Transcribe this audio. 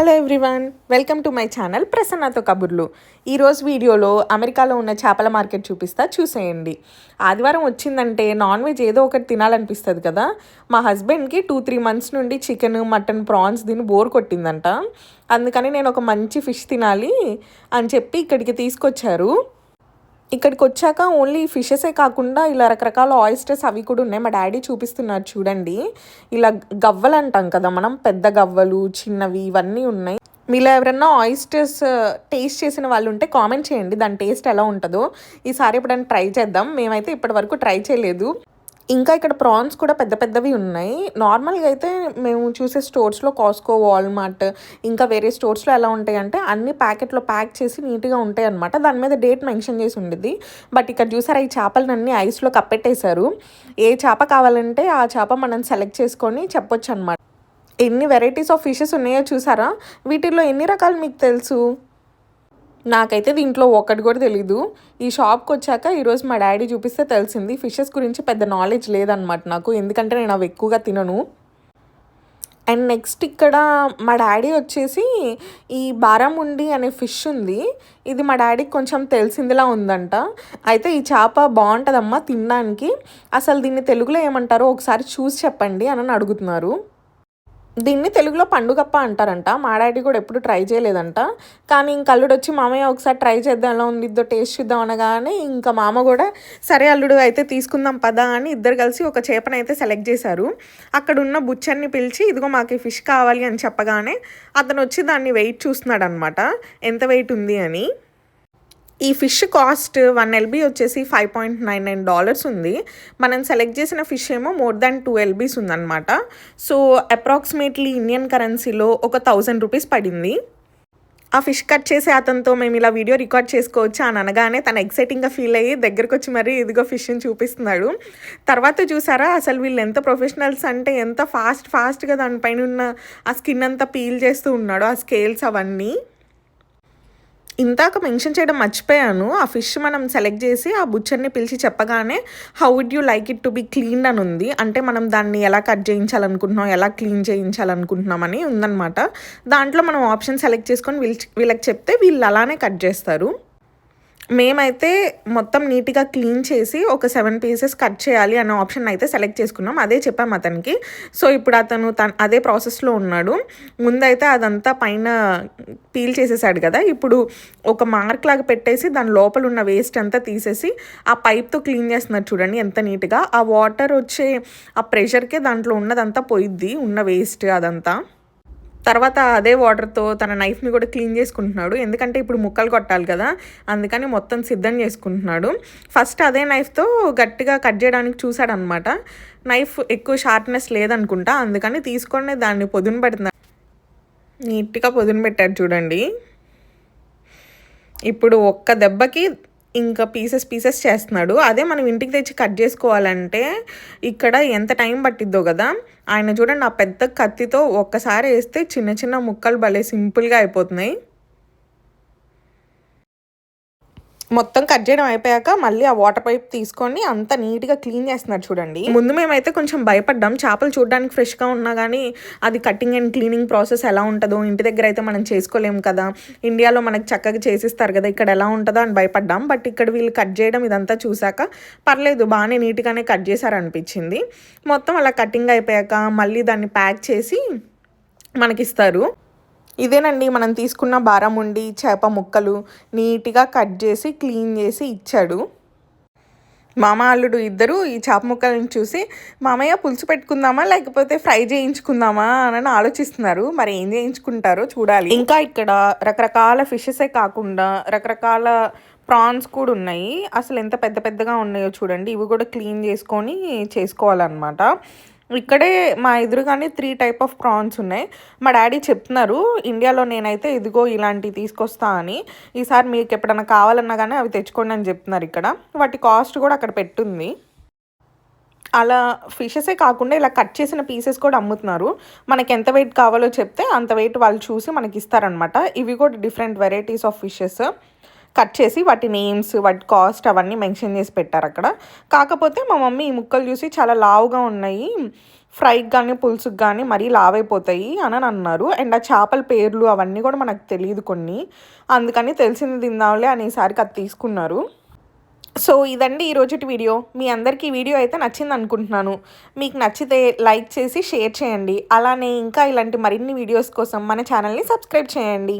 Hello everyone, welcome to my channel ప్రసన్నతో కబుర్లు. ఈరోజు వీడియోలో అమెరికాలో ఉన్న చేపల మార్కెట్ చూసేయండి. ఆదివారం వచ్చిందంటే నాన్ వెజ్ ఏదో ఒకటి తినాలనిపిస్తుంది కదా. మా హస్బెండ్కి 2-3 మంత్స్ నుండి చికెన్, మటన్, ప్రాన్స్ దీన్ని బోర్ కొట్టిందంట. అందుకని నేను ఒక మంచి ఫిష్ తినాలి అని చెప్పి ఇక్కడికి తీసుకొచ్చారు. ఇక్కడికి వచ్చాక ఓన్లీ ఫిషెసే కాకుండా ఇలా రకరకాల ఆయిస్టర్స్ అవి కూడా ఉన్నాయి. మా డాడీ చూపిస్తున్నారు చూడండి. ఇలా గవ్వలు అంటాం కదా మనం, పెద్ద గవ్వలు, చిన్నవి, ఇవన్నీ ఉన్నాయి. మీలో ఎవరన్నా ఆయిస్టర్స్ టేస్ట్ చేసిన వాళ్ళు ఉంటే కామెంట్ చేయండి, దాని టేస్ట్ ఎలా ఉంటుందో. ఈసారి ఎప్పుడైనా ట్రై చేద్దాం. మేమైతే ఇప్పటివరకు ట్రై చేయలేదు. ఇంకా ఇక్కడ ప్రాన్స్ కూడా పెద్ద పెద్దవి ఉన్నాయి. నార్మల్గా అయితే మేము చూసే స్టోర్స్లో కాస్కో, వాల్మార్ట్, ఇంకా వేరే స్టోర్స్లో ఎలా ఉంటాయంటే అన్ని ప్యాకెట్లో ప్యాక్ చేసి నీట్గా ఉంటాయి అనమాట. దాని మీద డేట్ మెన్షన్ చేసి ఉండేది. బట్ ఇక్కడ చూసారా, ఈ చేపలన్నీ ఐస్లో కప్పెట్టేశారు. ఏ చేప కావాలంటే ఆ చేప మనం సెలెక్ట్ చేసుకొని చెప్పొచ్చు అనమాట. ఎన్ని వెరైటీస్ ఆఫ్ ఫిషెస్ ఉన్నాయో చూసారా. వీటిల్లో ఎన్ని రకాలు మీకు తెలుసు? నాకైతే దీంట్లో ఒకటి కూడా తెలీదు. ఈ షాప్కి వచ్చాక ఈరోజు మా డాడీ చూపిస్తే తెలిసింది. ఫిషెస్ గురించి పెద్ద నాలెడ్జ్ లేదనమాట నాకు, ఎందుకంటే నేను అవి ఎక్కువగా తినను. అండ్ నెక్స్ట్ ఇక్కడ మా డాడీ వచ్చేసి ఈ బారాముండి అనే ఫిష్ ఉంది. ఇది మా డాడీకి కొంచెం తెలిసిందిలా ఉందంట. అయితే ఈ చేప బాగుంటుందమ్మా తినడానికి, అసలు దీన్ని తెలుగులో ఏమంటారో ఒకసారి చూసి చెప్పండి అని అడుగుతున్నారు. దీన్ని తెలుగులో పండుగప్ప అంటారంట. మా డాడీ కూడా ఎప్పుడు ట్రై చేయలేదంట. కానీ ఇంక అల్లుడు వచ్చి మామయ్య ఒకసారి ట్రై చేద్దాం, ఎలా ఉండిద్దో టేస్ట్ చూద్దాం అనగానే ఇంకా మామ కూడా సరే అల్లుడు అయితే తీసుకుందాం పదా అని ఇద్దరు కలిసి ఒక చేపను అయితే సెలెక్ట్ చేశారు. అక్కడ ఉన్న బుచ్చర్ని పిలిచి ఇదిగో మాకు ఈ ఫిష్ కావాలి అని చెప్పగానే అతను వచ్చి దాన్ని వెయిట్ చూస్తున్నాడు అనమాట, ఎంత వెయిట్ ఉంది అని. ఈ ఫిష్ కాస్ట్ 1 LB వచ్చేసి $5.99 ఉంది. మనం సెలెక్ట్ చేసిన ఫిష్ ఏమో మోర్ దాన్ 2 LBs ఉందన్నమాట. సో అప్రాక్సిమేట్లీ ఇండియన్ కరెన్సీలో ఒక 1000 రూపీస్ పడింది. ఆ ఫిష్ కట్ చేసి అతనితో మేము ఇలా వీడియో రికార్డ్ చేసుకోవచ్చు అని అనగానే తను ఎక్సైటింగ్గా ఫీల్ అయ్యి దగ్గరకు వచ్చి మరీ ఇదిగో ఫిష్ని చూపిస్తున్నాడు. తర్వాత చూసారా, అసలు వీళ్ళు ఎంత ప్రొఫెషనల్స్ అంటే ఎంత ఫాస్ట్గా దానిపైన ఉన్న ఆ స్కిన్ అంతా పీల్ చేస్తూ ఉన్నాడు, ఆ స్కేల్స్ అవన్నీ. ఇందాక మెన్షన్ చేయడం మర్చిపోయాను. ఆ ఫిష్ మనం సెలెక్ట్ చేసి ఆ బుచ్చర్ని పిలిచి చెప్పగానే how would you like it to be cleaned అని ఉంది. అంటే మనం దాన్ని ఎలా కట్ చేయించాలనుకుంటున్నాం, ఎలా క్లీన్ చేయించాలనుకుంటున్నాం అని ఉందన్నమాట. దాంట్లో మనం ఆప్షన్ సెలెక్ట్ చేసుకొని వీళ్ళకి చెప్తే వీళ్ళు అలానే కట్ చేస్తారు. మేమైతే మొత్తం నీట్గా క్లీన్ చేసి ఒక 7 పీసెస్ కట్ చేయాలి అనే ఆప్షన్ అయితే సెలెక్ట్ చేసుకున్నాం. అదే చెప్పాము అతనికి. సో ఇప్పుడు అతను అదే ప్రాసెస్లో ఉన్నాడు. ముందైతే అదంతా పైన పీల్ చేసేసాడు కదా, ఇప్పుడు ఒక మార్క్ లాగా పెట్టేసి దాని లోపల ఉన్న వేస్ట్ అంతా తీసేసి ఆ పైప్తో క్లీన్ చేస్తున్నారు చూడండి ఎంత నీట్గా. ఆ వాటర్ వచ్చే ఆ ప్రెషర్కే దాంట్లో ఉన్నదంతా పోయిద్ది, ఉన్న వేస్ట్ అదంతా. తర్వాత అదే వాటర్తో తన నైఫ్ని కూడా క్లీన్ చేసుకుంటున్నాడు, ఎందుకంటే ఇప్పుడు ముక్కలు కొట్టాలి కదా, అందుకని మొత్తం సిద్ధం చేసుకుంటున్నాడు. ఫస్ట్ అదే నైఫ్తో గట్టిగా కట్ చేయడానికి చూశాడనమాట. నైఫ్ ఎక్కువ షార్ప్నెస్ లేదనుకుంటా, అందుకని తీసుకొని దాన్ని పొదును పెడుతున్నాడు. నీట్గా పొదును పెట్టాడు చూడండి. ఇప్పుడు ఒక్క దెబ్బకి ఇంకా పీసెస్ చేస్తున్నాడు. అదే మనం ఇంటికి తెచ్చి కట్ చేసుకోవాలంటే ఇక్కడ ఎంత టైం పట్టిద్దో కదా. ఆయన చూడండి ఆ పెద్ద కత్తితో ఒక్కసారి వేస్తే చిన్న చిన్న ముక్కలు భలే సింపుల్గా అయిపోతున్నాయి. మొత్తం కట్ చేయడం అయిపోయాక మళ్ళీ ఆ వాటర్ పైప్ తీసుకొని అంత నీట్గా క్లీన్ చేస్తున్నారు చూడండి. ముందు మేమైతే కొంచెం భయపడ్డాం, చేపలు చూడడానికి ఫ్రెష్గా ఉన్నా కానీ అది కటింగ్ అండ్ క్లీనింగ్ ప్రాసెస్ ఎలా ఉంటుందో, ఇంటి దగ్గర అయితే మనం చేసుకోలేము కదా, ఇండియాలో మనకు చక్కగా చేసిస్తారు కదా, ఇక్కడ ఎలా ఉంటుందో అని భయపడ్డాం. బట్ ఇక్కడ వీళ్ళు కట్ చేయడం ఇదంతా చూసాక పర్లేదు, బాగానే నీట్గానే కట్ చేశారనిపించింది. మొత్తం అలా కటింగ్ అయిపోయాక మళ్ళీ దాన్ని ప్యాక్ చేసి మనకిస్తారు. ఇదేనండి మనం తీసుకున్న బారాముండి చేప ముక్కలు నీట్గా కట్ చేసి క్లీన్ చేసి ఇచ్చాడు. మామ అల్లుడు ఇద్దరు ఈ చేప ముక్కలను చూసి మామయ్య పులుసు పెట్టుకుందామా లేకపోతే ఫ్రై చేయించుకుందామా అని ఆలోచిస్తున్నారు. మరి ఏం చేయించుకుంటారో చూడాలి. ఇంకా ఇక్కడ రకరకాల ఫిషెసే కాకుండా రకరకాల ప్రాన్స్ కూడా ఉన్నాయి. అసలు ఎంత పెద్ద పెద్దగా ఉన్నాయో చూడండి. ఇవి కూడా క్లీన్ చేసుకొని చేసుకోవాలన్నమాట. ఇక్కడే మా ఎదురుగానే 3 టైప్ ఆఫ్ ప్రాన్స్ ఉన్నాయి. మా డాడీ చెప్తున్నారు ఇండియాలో నేనైతే ఇదిగో ఇలాంటివి తీసుకొస్తా అని, ఈసారి మీకు ఎప్పుడైనా కావాలన్నా కానీ అవి తెచ్చుకోండి అని చెప్తున్నారు. ఇక్కడ వాటి కాస్ట్ కూడా అక్కడ పెట్టుంది. అలా ఫిషెసే కాకుండా ఇలా కట్ చేసిన పీసెస్ కూడా అమ్ముతున్నారు. మనకి ఎంత వెయిట్ కావాలో చెప్తే అంత వెయిట్ వాళ్ళు చూసి మనకి ఇస్తారనమాట. ఇవి కూడా different varieties of fishes cut చేసి వాటి నేమ్స్, వాటి కాస్ట్ అవన్నీ మెన్షన్ చేసి పెట్టారు అక్కడ. కాకపోతే మా మమ్మీ ఈ ముక్కలు చూసి చాలా లావుగా ఉన్నాయి, ఫ్రైకి కానీ పులుసుకి కానీ మరీ లావైపోతాయి అని అన్నారు. అండ్ ఆ చేపల పేర్లు అవన్నీ కూడా మనకు తెలియదు కొన్ని, అందుకని తెలిసింది తిందాంలే అనేసరికి అది తీసుకున్నారు. సో ఇదండి ఈరోజుటి వీడియో. మీ అందరికీ ఈ వీడియో అయితే నచ్చింది అనుకుంటున్నాను. మీకు నచ్చితే లైక్ చేసి షేర్ చేయండి. అలానే ఇంకా ఇలాంటి మరిన్ని వీడియోస్ కోసం మన ఛానల్ని సబ్స్క్రైబ్ చేయండి.